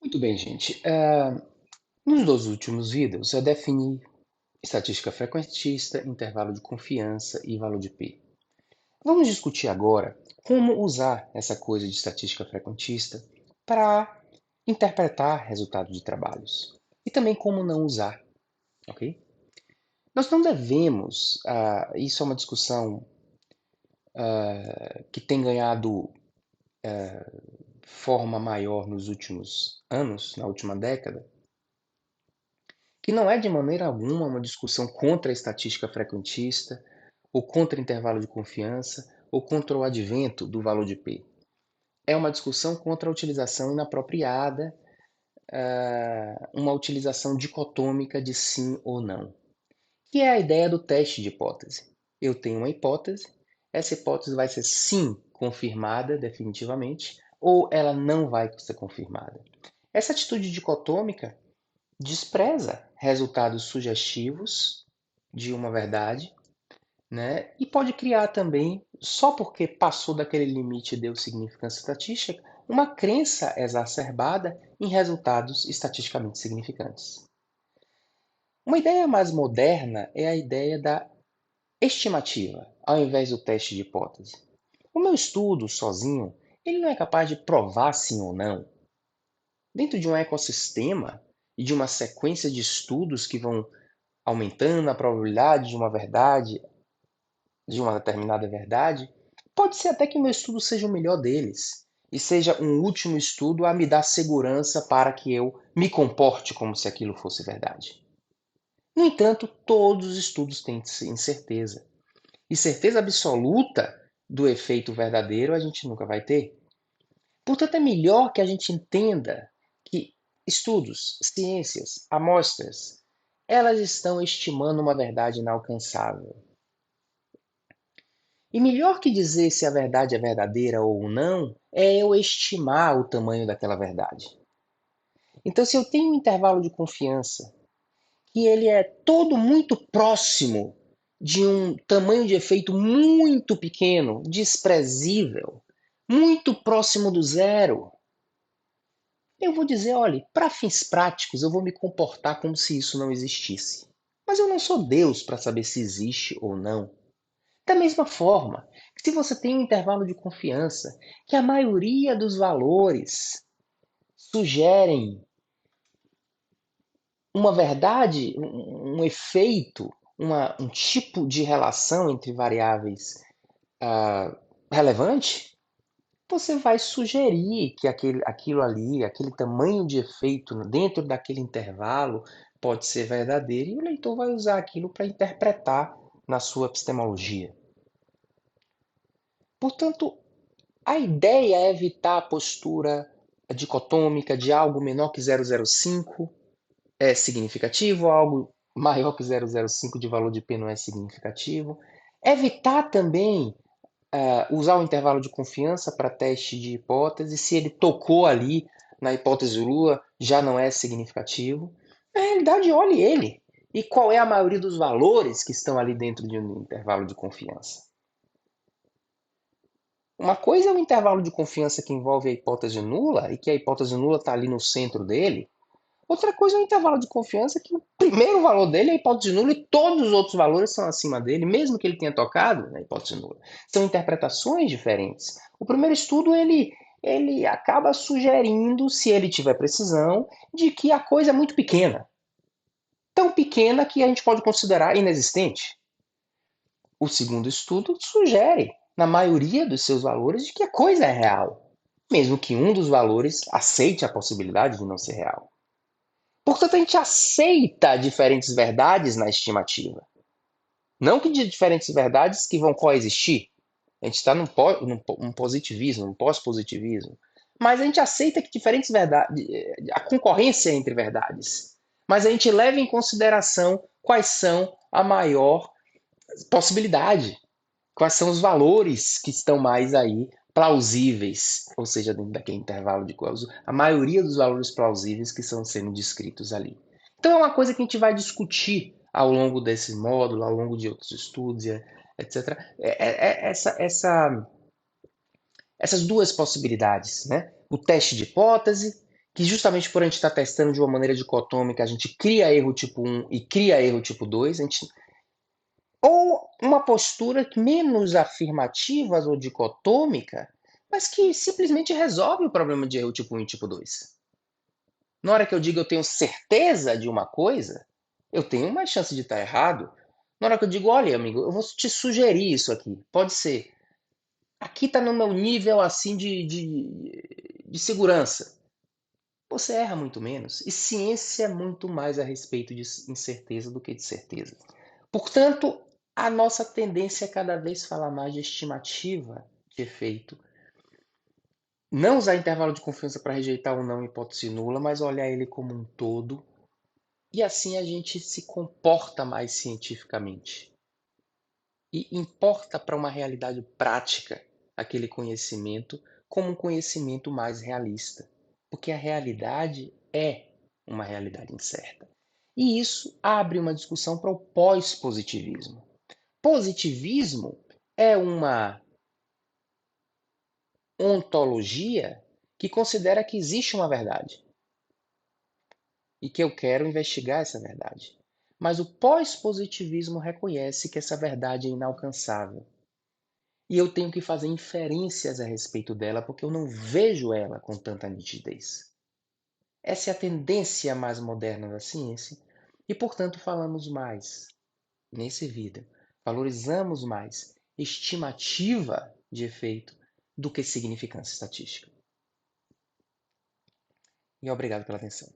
Muito bem, gente. Nos dois últimos vídeos, eu defini estatística frequentista, intervalo de confiança e valor de P. Vamos discutir agora como usar essa coisa de estatística frequentista para interpretar resultados de trabalhos. E também como não usar, ok? Nós não devemos, isso é uma discussão que tem ganhado forma maior nos últimos anos, na última década, que não é de maneira alguma uma discussão contra a estatística frequentista, ou contra intervalo de confiança, ou contra o advento do valor de P. É uma discussão contra a utilização inapropriada, uma utilização dicotômica de sim ou não, que é a ideia do teste de hipótese. Eu tenho uma hipótese, essa hipótese vai ser sim confirmada definitivamente, ou ela não vai ser confirmada. Essa atitude dicotômica despreza resultados sugestivos de uma verdade, né? E pode criar também, só porque passou daquele limite e deu significância estatística, uma crença exacerbada em resultados estatisticamente significantes. Uma ideia mais moderna é a ideia da estimativa, ao invés do teste de hipótese. O meu estudo sozinho, ele não é capaz de provar sim ou não. Dentro de um ecossistema e de uma sequência de estudos que vão aumentando a probabilidade de uma verdade, de uma determinada verdade, pode ser até que o meu estudo seja o melhor deles e seja um último estudo a me dar segurança para que eu me comporte como se aquilo fosse verdade. No entanto, todos os estudos têm incerteza. E certeza absoluta do efeito verdadeiro a gente nunca vai ter. Portanto, é melhor que a gente entenda que estudos, ciências, amostras, elas estão estimando uma verdade inalcançável. E melhor que dizer se a verdade é verdadeira ou não, é eu estimar o tamanho daquela verdade. Então, se eu tenho um intervalo de confiança que ele é todo muito próximo de um tamanho de efeito muito pequeno, desprezível, muito próximo do zero, eu vou dizer, olha, para fins práticos eu vou me comportar como se isso não existisse. Mas eu não sou Deus para saber se existe ou não. Da mesma forma, se você tem um intervalo de confiança que a maioria dos valores sugerem uma verdade, um efeito, um tipo de relação entre variáveis relevante, você vai sugerir que aquilo ali, aquele tamanho de efeito dentro daquele intervalo pode ser verdadeiro e o leitor vai usar aquilo para interpretar na sua epistemologia. Portanto, a ideia é evitar a postura dicotômica de algo menor que 0,05 é significativo, algo maior que 0,05 de valor de P não é significativo. Evitar também usar o intervalo de confiança para teste de hipótese, se ele tocou ali na hipótese Lua, já não é significativo. Na realidade, olhe ele. E qual é a maioria dos valores que estão ali dentro de um intervalo de confiança? Uma coisa é o intervalo de confiança que envolve a hipótese nula e que a hipótese nula está ali no centro dele. Outra coisa é o intervalo de confiança que o primeiro valor dele é a hipótese nula e todos os outros valores são acima dele, mesmo que ele tenha tocado na hipótese nula. São interpretações diferentes. O primeiro estudo ele acaba sugerindo, se ele tiver precisão, de que a coisa é muito pequena. Tão pequena que a gente pode considerar inexistente. O segundo estudo sugere, na maioria dos seus valores, de que a coisa é real, mesmo que um dos valores aceite a possibilidade de não ser real. Portanto, a gente aceita diferentes verdades na estimativa. Não que de diferentes verdades que vão coexistir. A gente está num positivismo, num pós-positivismo. Mas a gente aceita que diferentes verdades, a concorrência entre verdades. Mas a gente leva em consideração quais são a maior possibilidade, quais são os valores que estão mais aí plausíveis, ou seja, dentro daquele intervalo de a maioria dos valores plausíveis que estão sendo descritos ali. Então é uma coisa que a gente vai discutir ao longo desse módulo, ao longo de outros estudos, etc. Essas duas possibilidades, né? O teste de hipótese que justamente por a gente estar testando de uma maneira dicotômica, a gente cria erro tipo 1 e cria erro tipo 2, a gente ou uma postura menos afirmativa ou dicotômica, mas que simplesmente resolve o problema de erro tipo 1 e tipo 2. Na hora que eu digo eu tenho certeza de uma coisa, eu tenho mais chance de estar errado. Na hora que eu digo, olha, amigo, eu vou te sugerir isso aqui, pode ser. Aqui está no meu nível assim de segurança. Você erra muito menos. E ciência é muito mais a respeito de incerteza do que de certeza. Portanto, a nossa tendência é cada vez falar mais de estimativa de efeito. Não usar intervalo de confiança para rejeitar ou não hipótese nula, mas olhar ele como um todo. E assim a gente se comporta mais cientificamente. E importa para uma realidade prática aquele conhecimento como um conhecimento mais realista. Porque a realidade é uma realidade incerta. E isso abre uma discussão para o pós-positivismo. Positivismo é uma ontologia que considera que existe uma verdade e que eu quero investigar essa verdade. Mas o pós-positivismo reconhece que essa verdade é inalcançável e eu tenho que fazer inferências a respeito dela porque eu não vejo ela com tanta nitidez. Essa é a tendência mais moderna da ciência e, portanto, falamos mais nesse vídeo, valorizamos mais estimativa de efeito do que significância estatística. E obrigado pela atenção.